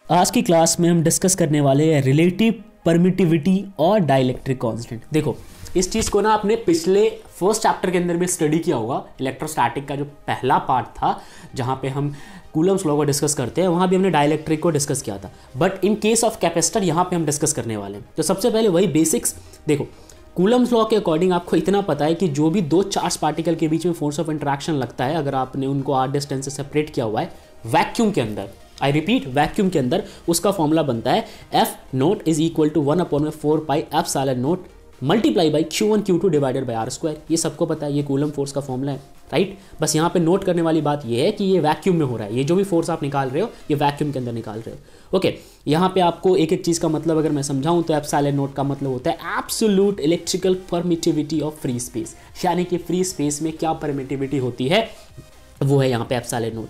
आज की क्लास में हम डिस्कस करने वाले हैं रिलेटिव परमिटिविटी और डाइलेक्ट्रिक कांस्टेंट। देखो इस चीज़ को ना आपने पिछले फर्स्ट चैप्टर के अंदर में स्टडी किया होगा। इलेक्ट्रोस्टैटिक का जो पहला पार्ट था जहाँ पे हम कूलम्स लॉ को डिस्कस करते हैं, वहाँ भी हमने डाइलेक्ट्रिक को डिस्कस किया था। But in case of capacitor यहाँ पे हम डिस्कस करने वाले हैं। तो सबसे पहले वही बेसिक्स देखो, कूलम्स लॉ के अकॉर्डिंग आपको इतना पता है कि जो भी दो चार्ज पार्टिकल के बीच में फोर्स ऑफ इंटरेक्शन लगता है, अगर आपने उनको आर डिस्टेंस से सेपरेट किया हुआ है वैक्यूम के अंदर, आई रिपीट वैक्यूम के अंदर, उसका फॉर्मूला बनता है F naught is equal to 1/4 pi epsilon naught multiply by Q1 Q2 divided by R square. ये सबको पता है, ये कूलम फोर्स का फॉर्मूला है, राइट। बस यहाँ पे नोट करने वाली बात ये है कि ये वैक्यूम में हो रहा है। ये जो भी फोर्स आप निकाल रहे हो ये वैक्यूम के अंदर निकाल रहे हो। ओके, यहाँ पे आपको एक एक चीज़ का मतलब अगर मैं समझाऊँ तो एप्सिलॉन नोट का मतलब होता है absolute electrical permittivity of free space, यानी कि फ्री स्पेस में क्या परमिटिविटी होती है वो है यहाँ पे एप्सिलॉन नोट।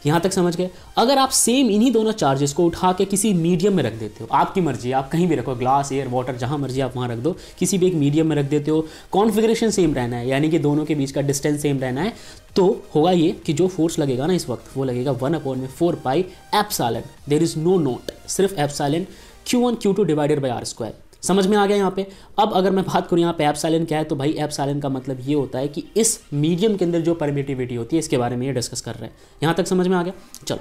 यहाँ तक समझ गए। अगर आप सेम इन्हीं दोनों चार्जेस को उठा के किसी मीडियम में रख देते हो, आपकी मर्जी है, आप कहीं भी रखो, ग्लास, एयर, वाटर, जहाँ मर्जी आप वहाँ रख दो, किसी भी एक मीडियम में रख देते हो, कॉन्फिगरेशन सेम रहना है, यानी कि दोनों के बीच का डिस्टेंस सेम रहना है, तो होगा ये कि जो फोर्स लगेगा ना इस वक्त वो लगेगा 1/4 pi epsilon, there is no naught, सिर्फ epsilon Q1 Q2 divided by R square. समझ में आ गया यहाँ पे। अब अगर मैं बात करूँ यहाँ पे एप्सिलॉन क्या है, तो भाई एप्सिलॉन का मतलब ये होता है कि इस मीडियम के अंदर जो परमिटिविटी होती है इसके बारे में ये डिस्कस कर रहे हैं। यहाँ तक समझ में आ गया। चलो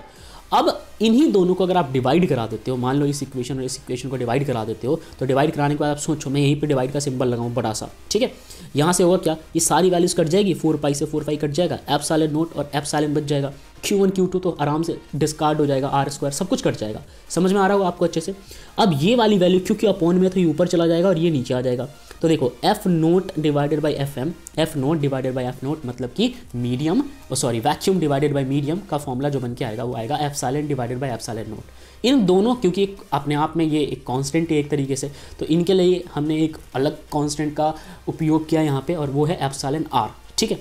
अब इन्हीं दोनों को अगर आप डिवाइड करा देते हो, मान लो इस इक्वेशन और इस इक्वेशन को डिवाइड करा देते हो, तो डिवाइड कराने के बाद आप सोचो, मैं यहीं पे डिवाइड का सिंबल लगाऊं बड़ा सा, ठीक है। यहाँ से होगा क्या, ये सारी वैल्यूज कट जाएगी, 4 पाई से 4 पाई कट जाएगा, एप्सिलॉन नोट और एप्सिलॉन बच जाएगा, Q1 Q2 तो आराम से डिस्कार्ड हो जाएगा, आर स्क्वायर सब कुछ कट जाएगा। समझ में आ रहा होगा आपको अच्छे से। अब ये वाली वैल्यू क्योंकि अपॉन में तो ये ऊपर चला जाएगा और ये नीचे आ जाएगा। तो देखो F naught divided by F M, F naught divided by F naught मतलब कि medium, sorry vacuum divided by medium का फॉर्मूला जो बन के आएगा वो आएगा epsilon divided by epsilon naught. इन दोनों, क्योंकि अपने आप में ये एक कांस्टेंट है एक तरीके से, तो इनके लिए हमने एक अलग कांस्टेंट का उपयोग किया यहाँ पे और वो है एप्सिलॉन आर, ठीक है।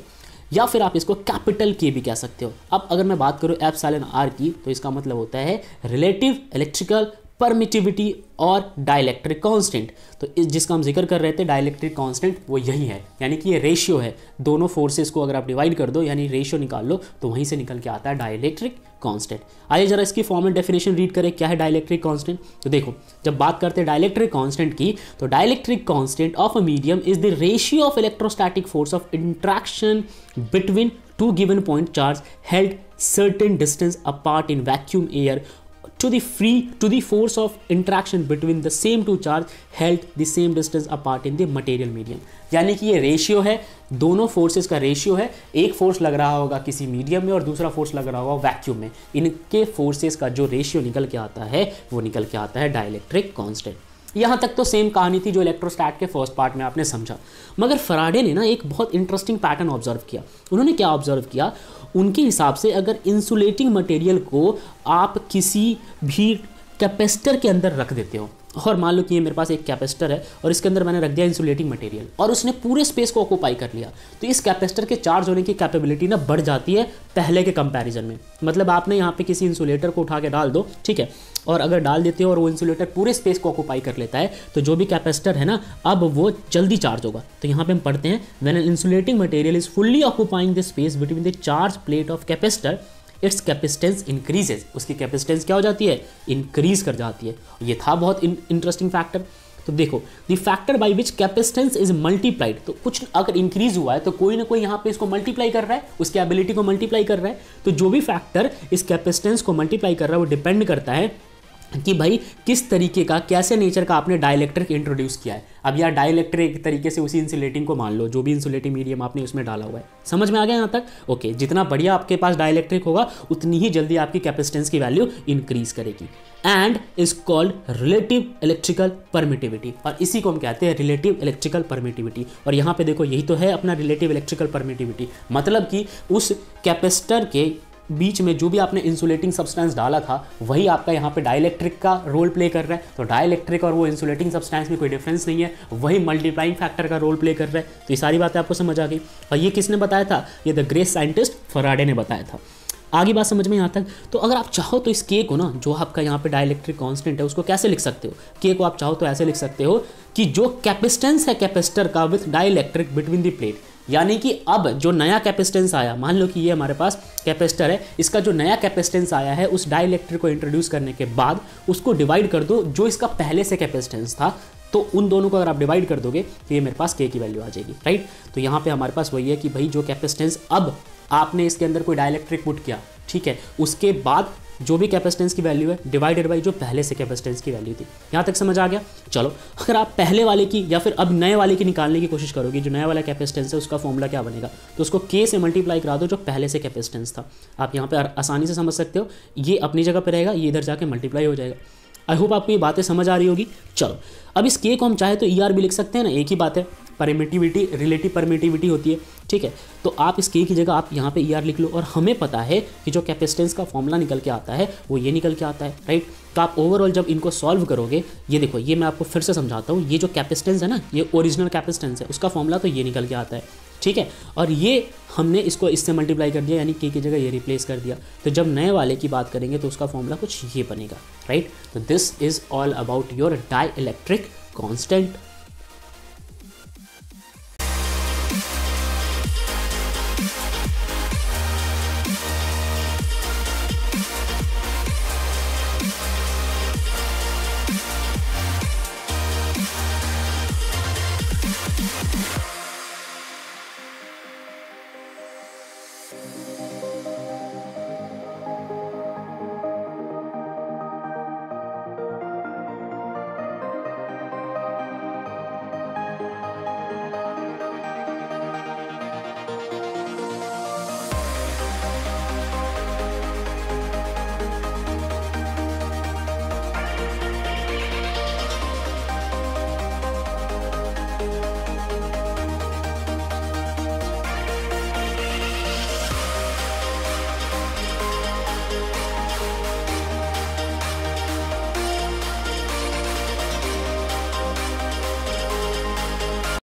या फिर आप इसको कैपिटल के भी कह सकते हो। अब अगर मैं बात करूँ एप्सिलॉन आर की, तो इसका मतलब होता है रिलेटिव इलेक्ट्रिकल परमिटिविटी और डाइलेक्ट्रिक कांस्टेंट। तो इस जिसका हम जिक्र कर रहे थे डाइलेक्ट्रिक कांस्टेंट वो यही है, यानी कि ये रेशियो है, दोनों फोर्सेस को अगर आप डिवाइड कर दो यानी रेशियो निकाल लो तो वहीं से निकल के आता है डाइलेक्ट्रिक कांस्टेंट। आइए जरा इसकी फॉर्मल डेफिनेशन रीड करें, क्या है डाइलेक्ट्रिक कांस्टेंट। तो देखो जब बात करते हैं डाइलेक्ट्रिक कांस्टेंट की, तो dielectric constant of a medium is the ratio of electrostatic force of interaction between two given point charge held certain distance apart in vacuum air to the force of interaction between the same two charge held the same distance apart in the material medium। यानी कि ये ratio है, दोनों forces का ratio है। एक force लग रहा होगा किसी मीडियम में और दूसरा फोर्स लग रहा होगा वैक्यूम में, इनके फोर्सेस का जो रेशियो निकल के आता है वो निकल के आता है डाइलेक्ट्रिक कांस्टेंट। यहाँ तक तो सेम कहानी थी जो इलेक्ट्रोस्टैट के फर्स्ट पार्ट में आपने समझा, मगर फराडे ने ना एक बहुत इंटरेस्टिंग पैटर्न ऑब्जर्व किया। उन्होंने क्या ऑब्जर्व किया, उनके हिसाब से अगर इंसुलेटिंग मटेरियल को आप किसी भी कैपेसिटर के अंदर रख देते हो, और मान लो कि ये मेरे पास एक कैपेसिटर है और इसके अंदर मैंने रख दिया इंसुलेटिंग मटेरियल और उसने पूरे स्पेस को ऑक्यूपाई कर लिया, तो इस कैपेसिटर के चार्ज होने की कैपेबिलिटी ना बढ़ जाती है पहले के कंपैरिजन में। मतलब आपने यहाँ पे किसी इंसुलेटर को उठा के डाल दो, ठीक है, और अगर डाल देते हो और वो इंसुलेटर पूरे स्पेस को ऑक्यूपाई कर लेता है, तो जो भी कैपेसिटर है ना अब वो जल्दी चार्ज होगा। तो यहाँ पे हम पढ़ते हैं when an insulating material is fully occupying the space between the charge plate of capacitor it's capacitance increases, उसकी कैपेसिटेंस क्या हो जाती है, इंक्रीज कर जाती है। ये था बहुत इंटरेस्टिंग फैक्टर। तो देखो the factor by which capacitance is multiplied, तो कुछ अगर इंक्रीज हुआ है तो कोई ना कोई यहाँ पे इसको मल्टीप्लाई कर रहा है, उसकी एबिलिटी को मल्टीप्लाई कर रहा है। तो जो भी फैक्टर इस कैपेसिटेंस को मल्टीप्लाई कर रहा है वो डिपेंड करता है कि भाई किस तरीके का, कैसे नेचर का आपने डाइलेक्ट्रिक इंट्रोड्यूस किया है। अब यार डाइलेक्ट्रिक तरीके से उसी इंसुलेटिंग को मान लो, जो भी इंसुलेटिंग मीडियम आपने उसमें डाला हुआ है। समझ में आ गया यहाँ तक? ओके, जितना बढ़िया आपके पास डाइलेक्ट्रिक होगा उतनी ही जल्दी आपकी कैपेसिटेंस की वैल्यू इंक्रीज करेगी, and is called relative electrical permittivity. और इसी को हम कहते हैं रिलेटिव इलेक्ट्रिकल परमिटिविटी। और यहाँ पे देखो यही तो है अपना रिलेटिव इलेक्ट्रिकल परमिटिविटी, मतलब कि उस कैपेसिटर के बीच में जो भी आपने इंसुलेटिंग सब्सटेंस डाला था वही आपका यहाँ पे डाइलेक्ट्रिक का रोल प्ले कर रहा है। तो डाइलेक्ट्रिक और वो इंसुलेटिंग सब्सटेंस में कोई डिफरेंस नहीं है, वही मल्टीप्लाइंग फैक्टर का रोल प्ले कर रहा है। तो ये सारी बातें आपको समझ आ गई। और ये किसने बताया था, ये द ग्रेट साइंटिस्ट फराडे ने बताया था। आगे बात समझ में यहाँ तक। तो अगर आप चाहो तो इस के को ना, जो आपका यहाँ पे डाइलेक्ट्रिक कांस्टेंट है, उसको कैसे लिख सकते हो, के को आप चाहो तो ऐसे लिख सकते हो कि जो कैपेसिटेंस है कैपेसिटर का with dielectric between the plate, यानी कि अब जो नया कैपेसिटेंस आया, मान लो कि ये हमारे पास कैपेसिटर है, इसका जो नया कैपेसिटेंस आया है उस डाइलेक्ट्रिक को इंट्रोड्यूस करने के बाद उसको डिवाइड कर दो जो इसका पहले से कैपेसिटेंस था, तो उन दोनों को अगर आप डिवाइड कर दोगे तो ये मेरे पास के की वैल्यू आ जाएगी, राइट। तो यहाँ पे हमारे पास वही है कि भाई जो कैपेसिटेंस अब आपने इसके अंदर कोई डाइलेक्ट्रिक पुट किया, ठीक है, उसके बाद जो भी कैपेसिटेंस की वैल्यू है डिवाइडेड बाई जो पहले से कैपेसिटेंस की वैल्यू थी। यहाँ तक समझ आ गया। चलो अगर आप पहले वाले की या फिर अब नए वाले की निकालने की कोशिश करोगे, जो नया वाला कैपेसिटेंस है उसका फॉर्मूला क्या बनेगा, तो उसको के से मल्टीप्लाई करा दो जो पहले से कैपेसिटेंस था। आप यहाँ पे आसानी से समझ सकते हो, ये अपनी जगह पे रहेगा, ये इधर जाके मल्टीप्लाई हो जाएगा। आई होप आपको ये बातें समझ आ रही होगी। चलो अब इस के को हम चाहे तो ई आर भी लिख सकते हैं ना, एक ही बात है, परमिटिविटी रिलेटिव परमिटिविटी होती है, ठीक है। तो आप इस के की जगह आप यहाँ पे ई आर लिख लो, और हमें पता है कि जो कैपेसिटेंस का फॉर्मूला निकल के आता है वो ये निकल के आता है, राइट। तो आप ओवरऑल जब इनको सॉल्व करोगे, ये देखो, ये मैं आपको फिर से समझाता हूँ, ये जो कैपेसिटेंस है ना, ये ओरिजिनल कैपेसिटेंस है, उसका फॉर्मूला तो ये निकल के आता है, ठीक है। और ये हमने इसको इससे मल्टीप्लाई कर दिया, यानी के की जगह ये रिप्लेस कर दिया। तो जब नए वाले की बात करेंगे तो उसका फॉर्मूला कुछ ये बनेगा, राइट। तो this is all about your dielectric constant.